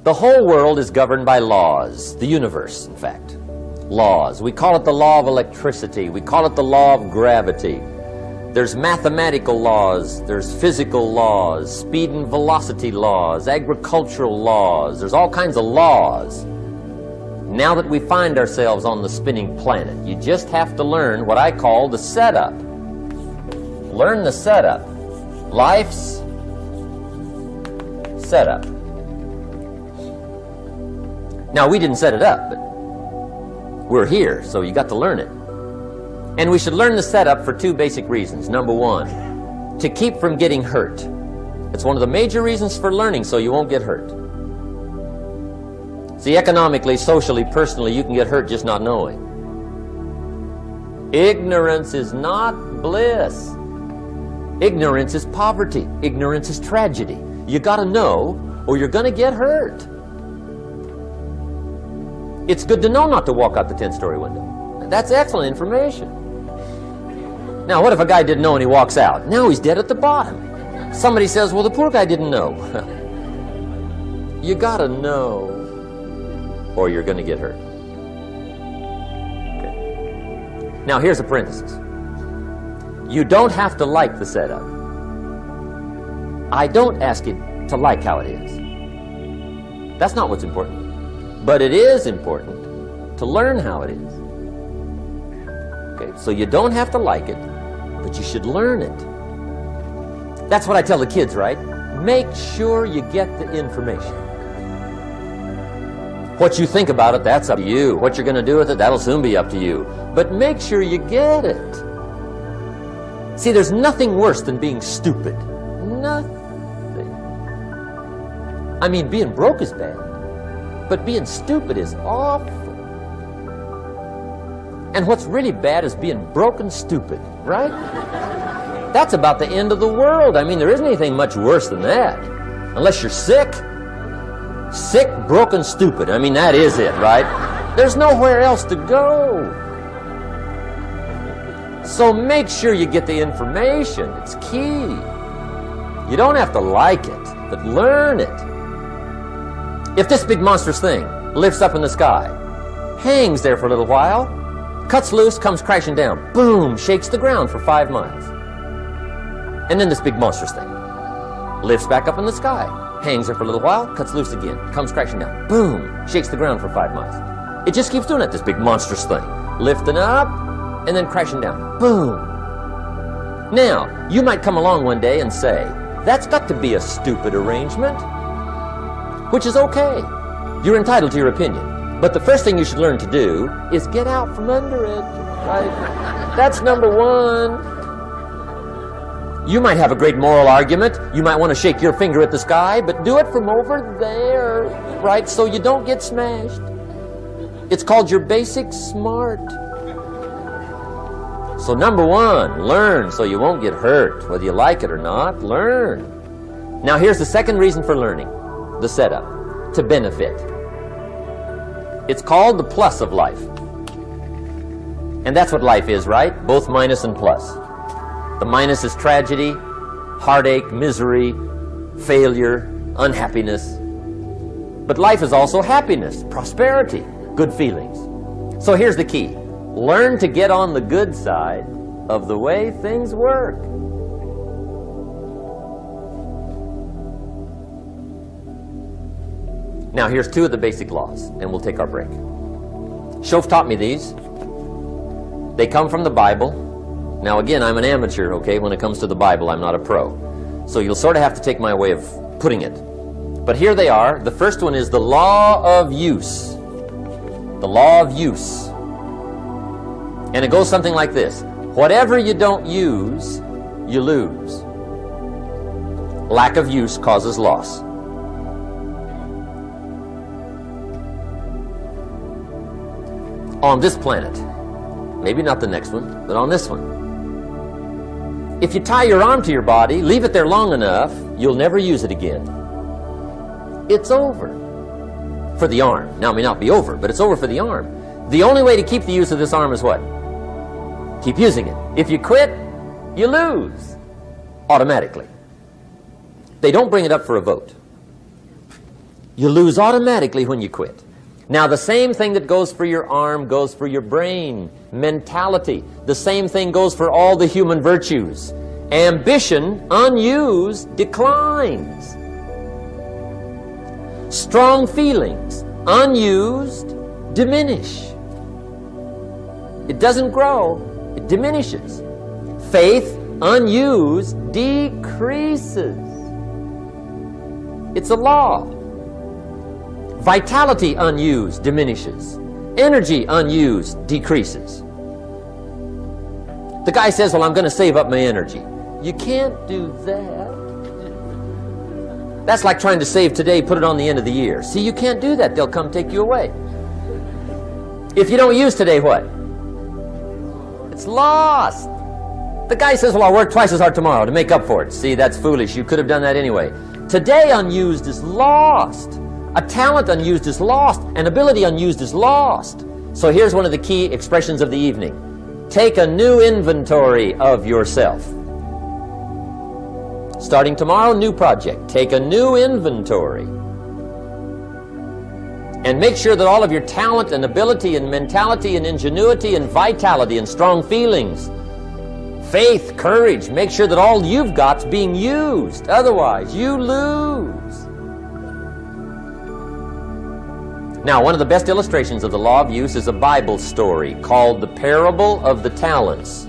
The whole world is governed by laws, the universe, in fact. Laws. We call it the law of electricity. We call it the law of gravity. There's mathematical laws, there's physical laws, speed and velocity laws, agricultural laws. There's all kinds of laws. Now that we find ourselves on the spinning planet, you just have to learn what I call the setup. Learn the setup. Life's setup. Now, we didn't set it up, but we're here, so you got to learn it. And we should learn the setup for two basic reasons. Number one, to keep from getting hurt. It's one of the major reasons for learning, so you won't get hurt. See, economically, socially, personally, you can get hurt just not knowing. Ignorance is not bliss. Ignorance is poverty. Ignorance is tragedy. You got to know, or you're going to get hurt. It's good to know not to walk out the 10-story window. That's excellent information. Now, what if a guy didn't know and he walks out? Now he's dead at the bottom. Somebody says, well, the poor guy didn't know. You got to know, or you're going to get hurt. Okay. Now, here's a parenthesis. You don't have to like the setup. I don't ask you to like how it is. That's not what's important. But it is important to learn how it is. Okay, so you don't have to like it, but you should learn it. That's what I tell the kids, right? Make sure you get the information. What you think about it, that's up to you. What you're going to do with it, that'll soon be up to you. But make sure you get it. See, there's nothing worse than being stupid. Nothing. I mean, being broke is bad, but being stupid is awful. And what's really bad is being broken stupid, right? That's about the end of the world. I mean, there isn't anything much worse than that. Unless you're sick. Sick, broken, stupid. I mean, that is it, right? There's nowhere else to go. So make sure you get the information. It's key. You don't have to like it, but learn it. If this big monstrous thing lifts up in the sky, hangs there for a little while, cuts loose, comes crashing down, boom, shakes the ground for 5 miles. And then this big monstrous thing lifts back up in the sky, hangs there for a little while, cuts loose again, comes crashing down, boom, shakes the ground for 5 miles. It just keeps doing it, this big monstrous thing. Lifting up, and then crashing down, boom. Now, you might come along one day and say, that's got to be a stupid arrangement, which is okay. You're entitled to your opinion. But the first thing you should learn to do is get out from under it, right? That's number one. You might have a great moral argument. You might want to shake your finger at the sky, but do it from over there, right? So you don't get smashed. It's called your basic smart. So number one, learn so you won't get hurt. Whether you like it or not, learn. Now here's the second reason for learning, the setup, to benefit. It's called the plus of life. And that's what life is, right? Both minus and plus. The minus is tragedy, heartache, misery, failure, unhappiness. But life is also happiness, prosperity, good feelings. So here's the key. Learn to get on the good side of the way things work. Now here's two of the basic laws, and we'll take our break. Shof taught me these. They come from the Bible. Now again, I'm an amateur, okay? When it comes to the Bible, I'm not a pro. So you'll sort of have to take my way of putting it. But here they are. The first one is the law of use. The law of use. And it goes something like this. Whatever you don't use, you lose. Lack of use causes loss. On this planet, maybe not the next one, but on this one, if you tie your arm to your body, leave it there long enough, you'll never use it again. It's over for the arm. Now, it may not be over, but it's over for the arm. The only way to keep the use of this arm is what? Keep using it. If you quit, you lose automatically. They don't bring it up for a vote. You lose automatically when you quit. Now, the same thing that goes for your arm goes for your brain, mentality. The same thing goes for all the human virtues. Ambition, unused, declines. Strong feelings, unused, diminish. It doesn't grow, it diminishes. Faith, unused, decreases. It's a law. Vitality, unused, diminishes. Energy, unused, decreases. The guy says, well, I'm going to save up my energy. You can't do that. That's like trying to save today, put it on the end of the year. See, you can't do that. They'll come take you away. If you don't use today, what? It's lost. The guy says, well, I'll work twice as hard tomorrow to make up for it. See, that's foolish. You could have done that anyway. Today unused is lost. A talent unused is lost. An ability unused is lost. So here's one of the key expressions of the evening. Take a new inventory of yourself. Starting tomorrow, new project. Take a new inventory. And make sure that all of your talent and ability and mentality and ingenuity and vitality and strong feelings, faith, courage, make sure that all you've got's being used. Otherwise, you lose. Now, one of the best illustrations of the law of use is a Bible story called the Parable of the Talents.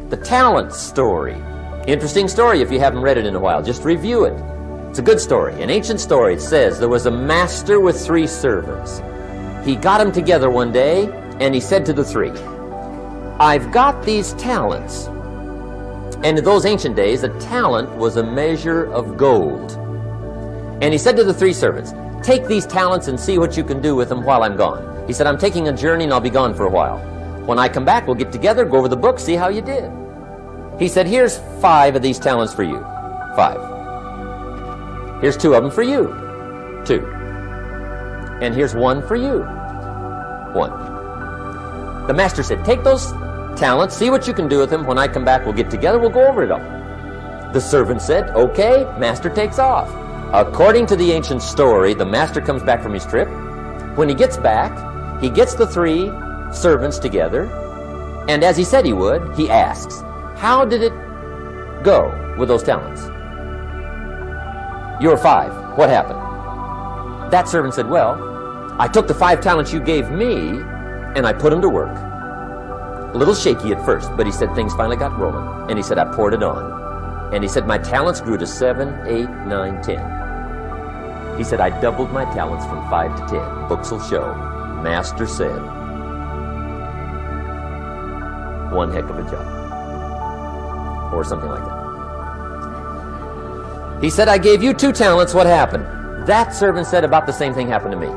The Talents story. Interesting story if you haven't read it in a while. Just review it. It's a good story. An ancient story. It says there was a master with 3 servants. He got them together one day and he said to the 3, I've got these talents. And in those ancient days, a talent was a measure of gold. And he said to the 3 servants, take these talents and see what you can do with them while I'm gone. He said, I'm taking a journey and I'll be gone for a while. When I come back, we'll get together, go over the book, see how you did. He said, here's 5 of these talents for you. 5. Here's 2 of them for you. 2. And here's 1 for you. 1. The master said, take those talents, see what you can do with them. When I come back, we'll get together, we'll go over it all. The servant said, okay, master takes off. According to the ancient story, the master comes back from his trip. When he gets back, he gets the 3 servants together, and as he said he would, he asks, how did it go with those talents? You're 5. What happened? That servant said, well, I took the 5 talents you gave me, and I put them to work. A little shaky at first, but he said things finally got rolling, and he said, I poured it on. And he said, my talents grew to 7, 8, 9, 10. He said, I doubled my talents from 5 to 10. Books will show. Master said, one heck of a job. Or something like that. He said, I gave you 2 talents. What happened? That servant said, about the same thing happened to me.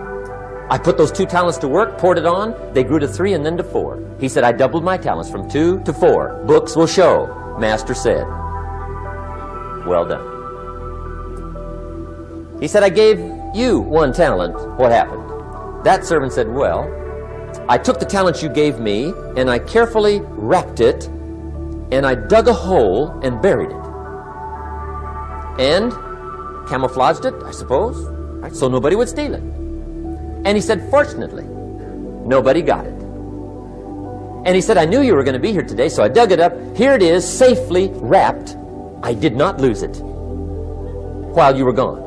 I put those 2 talents to work, poured it on. They grew to 3 and then to 4. He said, I doubled my talents from 2 to 4. Books will show. Master said, well done. He said, I gave you 1 talent. What happened? That servant said, well, I took the talents you gave me, and I carefully wrapped it, and I dug a hole and buried it. And camouflaged it, I suppose, right, so nobody would steal it. And he said, fortunately, nobody got it. And he said, I knew you were going to be here today, so I dug it up. Here it is, safely wrapped. I did not lose it while you were gone.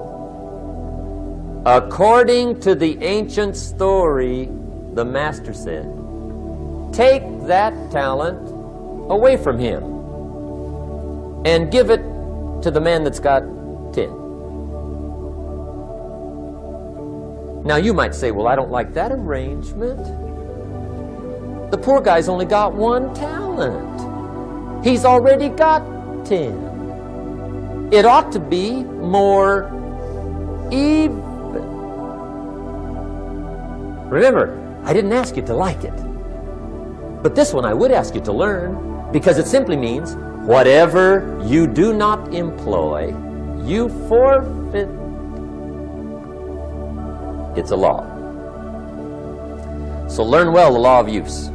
According to the ancient story, the master said, take that talent away from him and give it to the man that's got 10. Now you might say, well, I don't like that arrangement. The poor guy's only got 1 talent. He's already got 10. It ought to be more even. Remember, I didn't ask you to like it. But this one I would ask you to learn, because it simply means whatever you do not employ, you forfeit. It's a law. So learn well the law of use.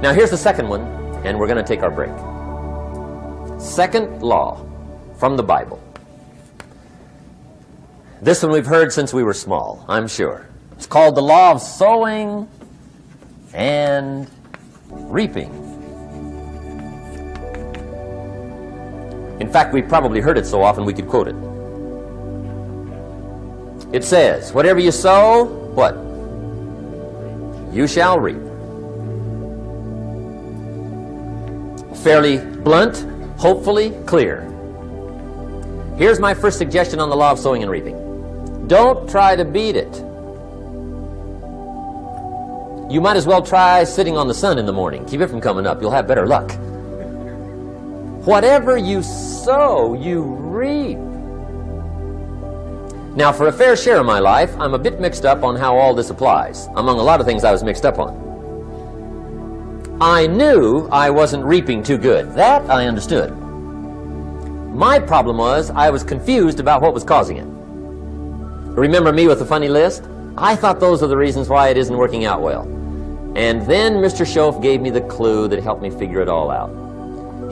Now here's the second one, and we're going to take our break. Second law, from the Bible. This one we've heard since we were small, I'm sure. It's called the law of sowing and reaping. In fact, we've probably heard it so often we could quote it. It says, whatever you sow, what? You shall reap. Fairly blunt, hopefully clear. Here's my first suggestion on the law of sowing and reaping. Don't try to beat it. You might as well try sitting on the sun in the morning. Keep it from coming up. You'll have better luck. Whatever you sow, you reap. Now, for a fair share of my life, I'm a bit mixed up on how all this applies. Among a lot of things I was mixed up on. I knew I wasn't reaping too good. That I understood. My problem was I was confused about what was causing it. Remember me with the funny list? I thought those are the reasons why it isn't working out well. And then Mr. Schoaf gave me the clue that helped me figure it all out.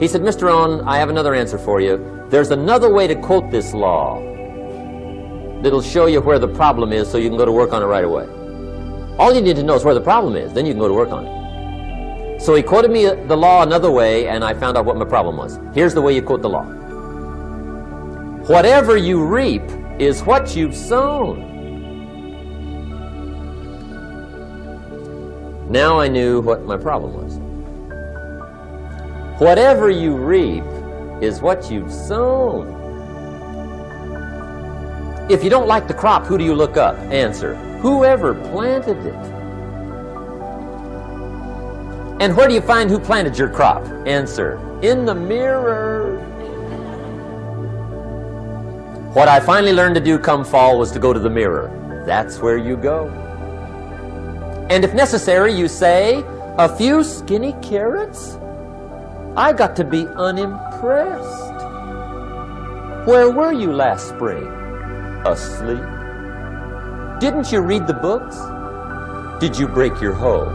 He said, Mr. Rohn, I have another answer for you. There's another way to quote this law that'll show you where the problem is so you can go to work on it right away. All you need to know is where the problem is, then you can go to work on it. So he quoted me the law another way, and I found out what my problem was. Here's the way you quote the law. Whatever you reap is what you've sown. Now I knew what my problem was. Whatever you reap is what you've sown. If you don't like the crop, who do you look up? Answer, whoever planted it. And where do you find who planted your crop? Answer, in the mirror. What I finally learned to do come fall was to go to the mirror. That's where you go. And if necessary, you say, a few skinny carrots? I got to be unimpressed. Where were you last spring? Asleep? Didn't you read the books? Did you break your hoe?